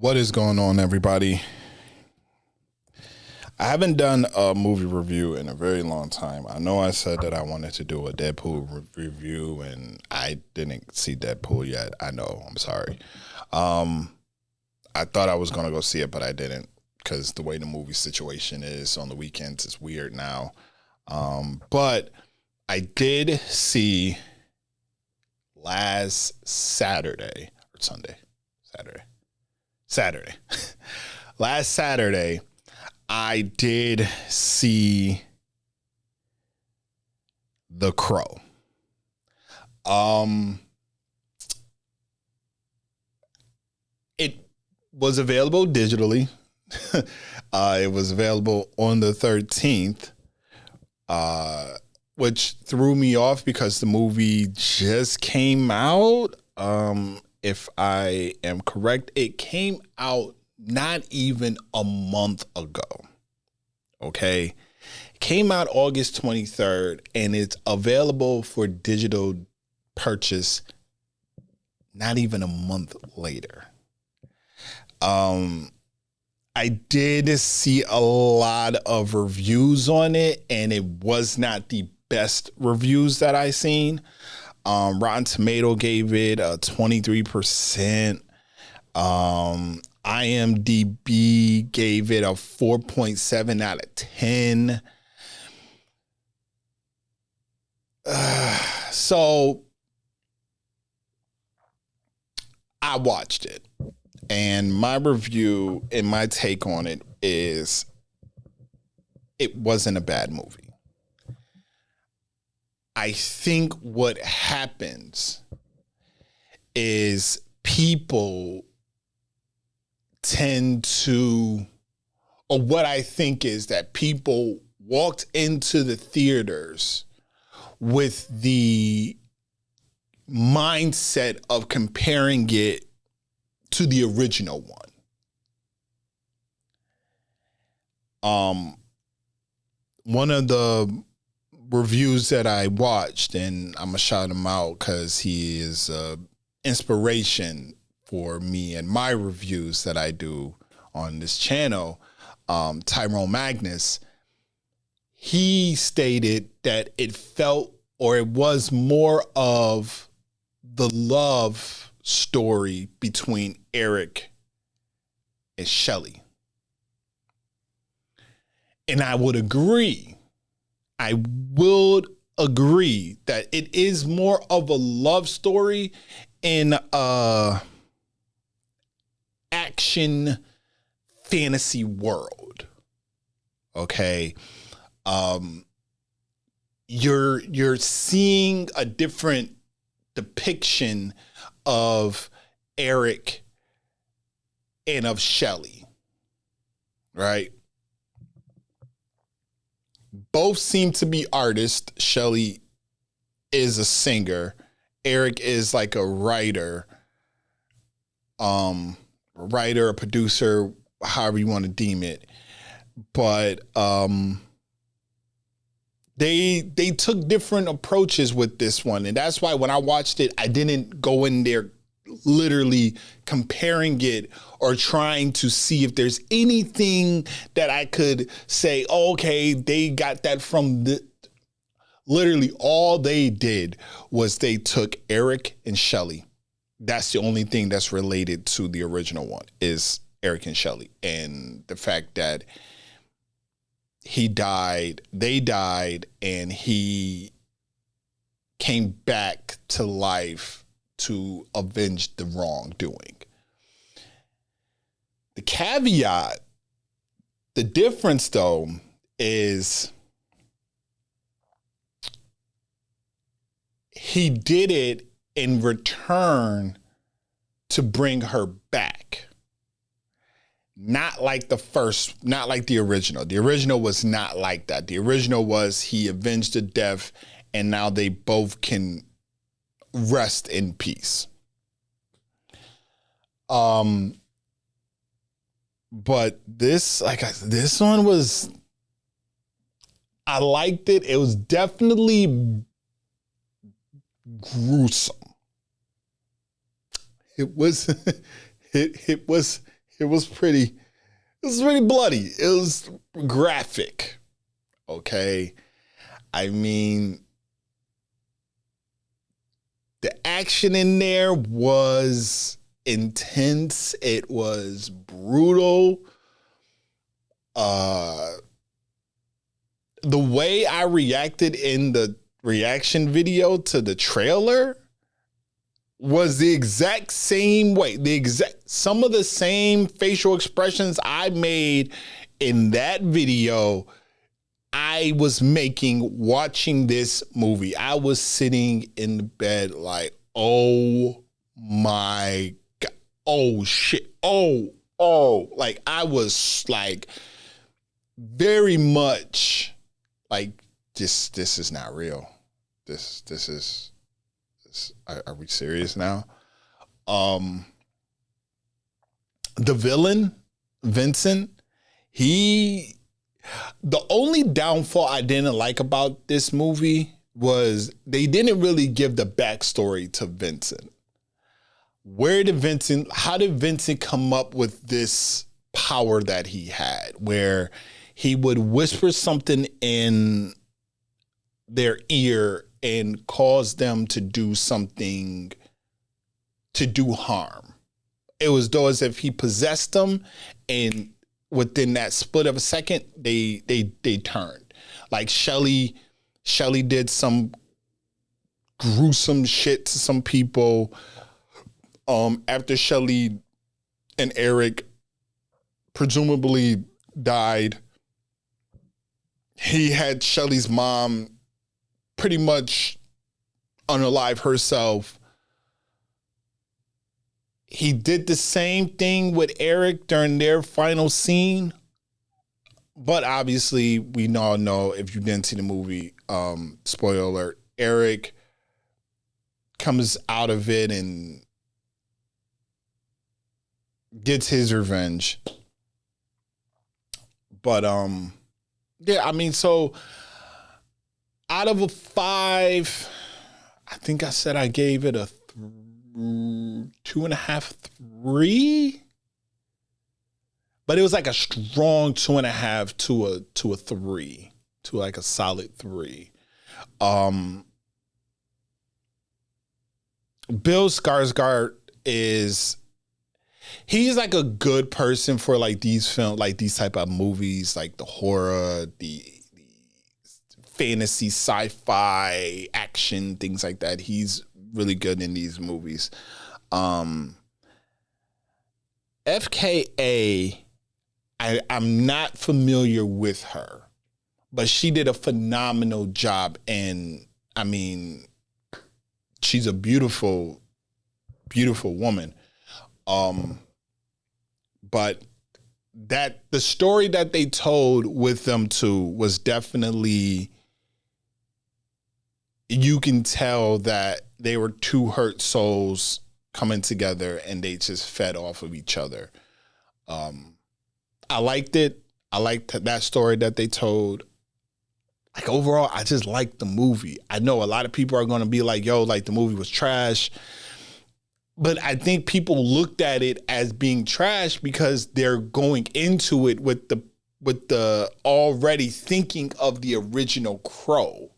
What is going on, everybody? I haven't done a movie review in a very long time. I know I said that I wanted to do a Deadpool review, and I didn't see Deadpool yet. I know. I'm sorry. I thought I was going to go see it, but I didn't because the way the movie situation is on the weekends is weird now. But I did see last Saturday or Saturday. Last Saturday, I did see The Crow. It was available digitally. It was available on the 13th, which threw me off because the movie just came out. If I am correct, it came out not even a month ago. Okay. It came out August 23rd, and it's available for digital purchase not even a month later. I did see a lot of reviews on it, and it was not the best reviews that I seen. Rotten Tomato gave it a 23%. IMDb gave it a 4.7 out of 10. So I watched it, and my review and my take on it is it wasn't a bad movie. I think what happens is people tend to, or what I think is that people walked into the theaters with the mindset of comparing it to the original one. One of the reviews that I watched, and I'm gonna shout him out because he is inspiration for me and my reviews that I do on this channel, Tyrone Magnus, he stated that it felt, or it was more of the love story between Eric and Shelly. And I would agree. I would agree that it is more of a love story in a action fantasy world. Okay. You're seeing a different depiction of Eric and of Shelly, right? Both seem to be artists. Shelly is a singer. Eric is like a writer, a producer, however you want to deem it. But they took different approaches with this one. And that's why when I watched it, I didn't go in there literally comparing it or trying to see if there's anything that I could say, oh, okay, they got that from the... Literally all they did was they took Eric and Shelly. That's the only thing that's related to the original one is Eric and Shelly. And the fact that they died, and he came back to life to avenge the wrongdoing. The caveat, the difference though, is he did it in return to bring her back. Not like the original. The original was not like that. The original was he avenged the death, and now they both can rest in peace. But this one was, I liked it. It was definitely gruesome. It was It was pretty bloody. It was graphic. Okay. I mean, the action in there was intense. It was brutal. The way I reacted in the reaction video to the trailer was the exact same way. Some of the same facial expressions I made in that video, I was making watching this movie. I was sitting in the bed like, oh my God. Oh shit. Oh. Like I was like very much like this is not real. This is are we serious now? The villain, Vincent, the only downfall I didn't like about this movie was they didn't really give the backstory to Vincent. How did Vincent come up with this power that he had where he would whisper something in their ear and cause them to do something, to do harm? It was though as if he possessed them, and within that split of a second, they turned. Like Shelly did some gruesome shit to some people. After Shelly and Eric presumably died, he had Shelly's mom pretty much unalive herself. He did the same thing with Eric during their final scene. But obviously, we all know, if you didn't see the movie, spoiler alert, Eric comes out of it and gets his revenge. But yeah, I mean, so out of a 5, I think I said I gave it a 2.5, 3. But it was like a strong 2.5 to a 3, to like a solid 3. Bill Skarsgård he's like a good person for like these type of movies, like the horror, the fantasy, sci-fi, action, things like that. He's really good in these movies. FKA, I'm not familiar with her, but she did a phenomenal job. And I mean, she's a beautiful, beautiful woman. But the story that they told with them two was definitely, you can tell that they were two hurt souls coming together and they just fed off of each other. I liked it. I liked that story that they told. Like overall, I just liked the movie. I know a lot of people are going to be like, yo, like the movie was trash. But I think people looked at it as being trash because they're going into it with the already thinking of the original Crow.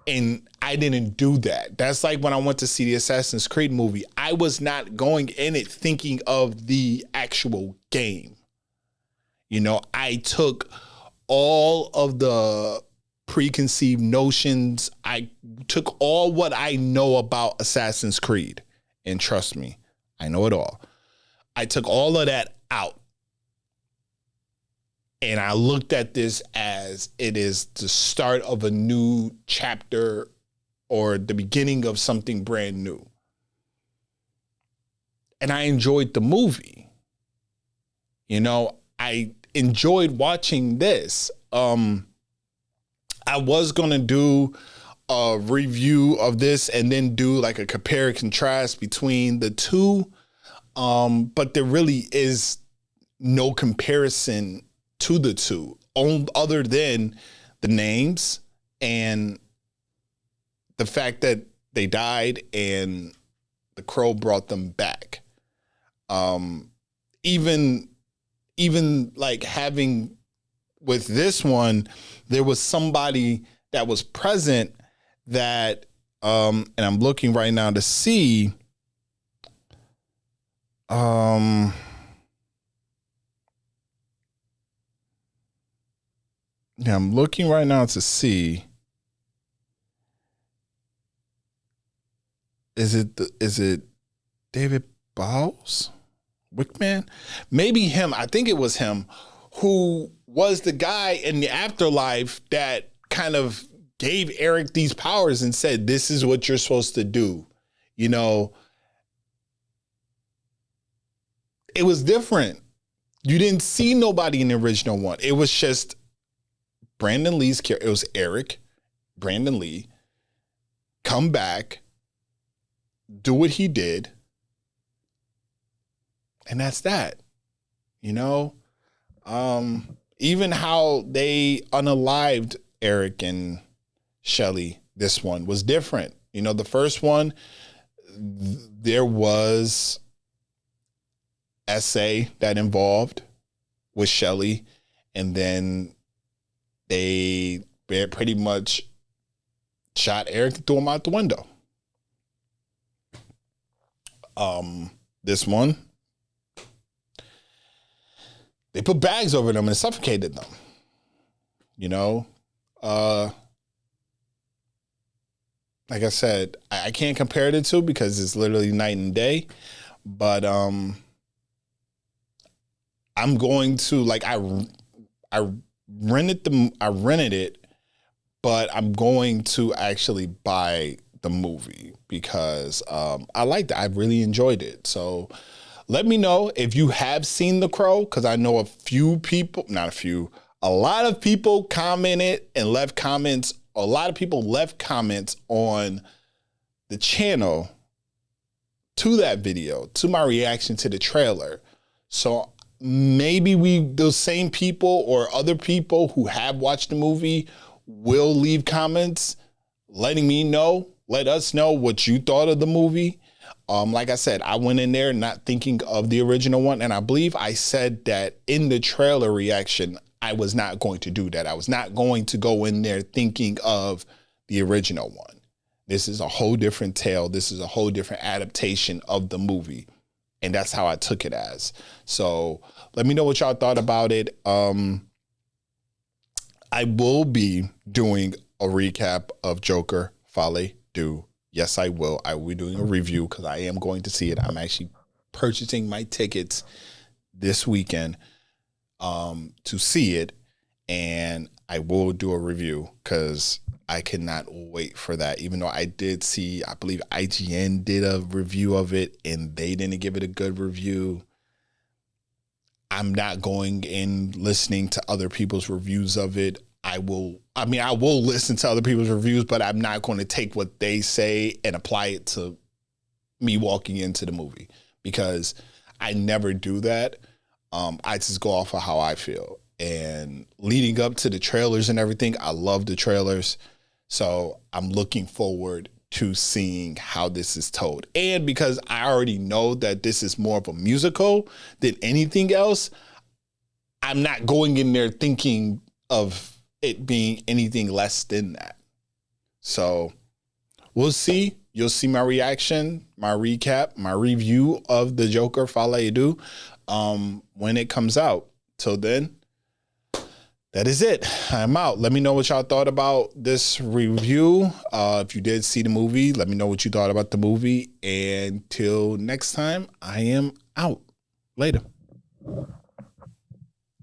And I didn't do that. That's like when I went to see the Assassin's Creed movie. I was not going in it thinking of the actual game. You know, I took all of the preconceived notions. I took all what I know about Assassin's Creed. And trust me, I know it all. I took all of that out. And I looked at this as it is the start of a new chapter or the beginning of something brand new. And I enjoyed the movie. You know, I enjoyed watching this. I was going to do a review of this and then do like a compare and contrast between the two. But there really is no comparison to the two, other than the names and the fact that they died and the Crow brought them back. even like having with this one, there was somebody that was present that, and I'm looking right now to see, yeah, I'm looking right now to see. Is it David Bowles? Wickman? Maybe him. I think it was him who was the guy in the afterlife that kind of gave Eric these powers and said, this is what you're supposed to do. You know, it was different. You didn't see nobody in the original one. It was just Brandon Lee's character. It was Eric, Brandon Lee, come back, do what he did. And that's that, you know? Even how they unalived Eric and Shelly, this one was different. You know, the first one, there was essay that involved with Shelly, and then they pretty much shot Eric and threw him out the window. This one, they put bags over them and suffocated them. You know, like I said, I can't compare the two because it's literally night and day. But I'm going to, like, I rented it, but I'm going to actually buy the movie because I liked it. I really enjoyed it. So let me know if you have seen The Crow, because I know a lot of people commented and left comments. A lot of people left comments on the channel to that video, to my reaction to the trailer. So maybe those same people or other people who have watched the movie will leave comments letting me know, let us know what you thought of the movie. Like I said, I went in there not thinking of the original one, and I believe I said that in the trailer reaction, I was not going to do that. I was not going to go in there thinking of the original one. This is a whole different tale. This is a whole different adaptation of the movie, and that's how I took it as. So let me know what y'all thought about it. I will be doing a recap of Joker Folie à Deux. Yes, I will. I will be doing a review because I am going to see it. I'm actually purchasing my tickets this weekend to see it, and I will do a review because I cannot wait for that. Even though I did see, I believe IGN did a review of it and they didn't give it a good review. I'm not going in listening to other people's reviews of it. I will listen to other people's reviews, but I'm not going to take what they say and apply it to me walking into the movie because I never do that. I just go off of how I feel. And leading up to the trailers and everything, I love the trailers. So I'm looking forward to seeing how this is told. And because I already know that this is more of a musical than anything else, I'm not going in there thinking of it being anything less than that. So we'll see. You'll see my reaction, my recap, my review of the Joker Folie à Deux when it comes out. Till then, that is it. I'm out. Let me know what y'all thought about this review. If you did see the movie, let me know what you thought about the movie. And till next time, I am out. Later.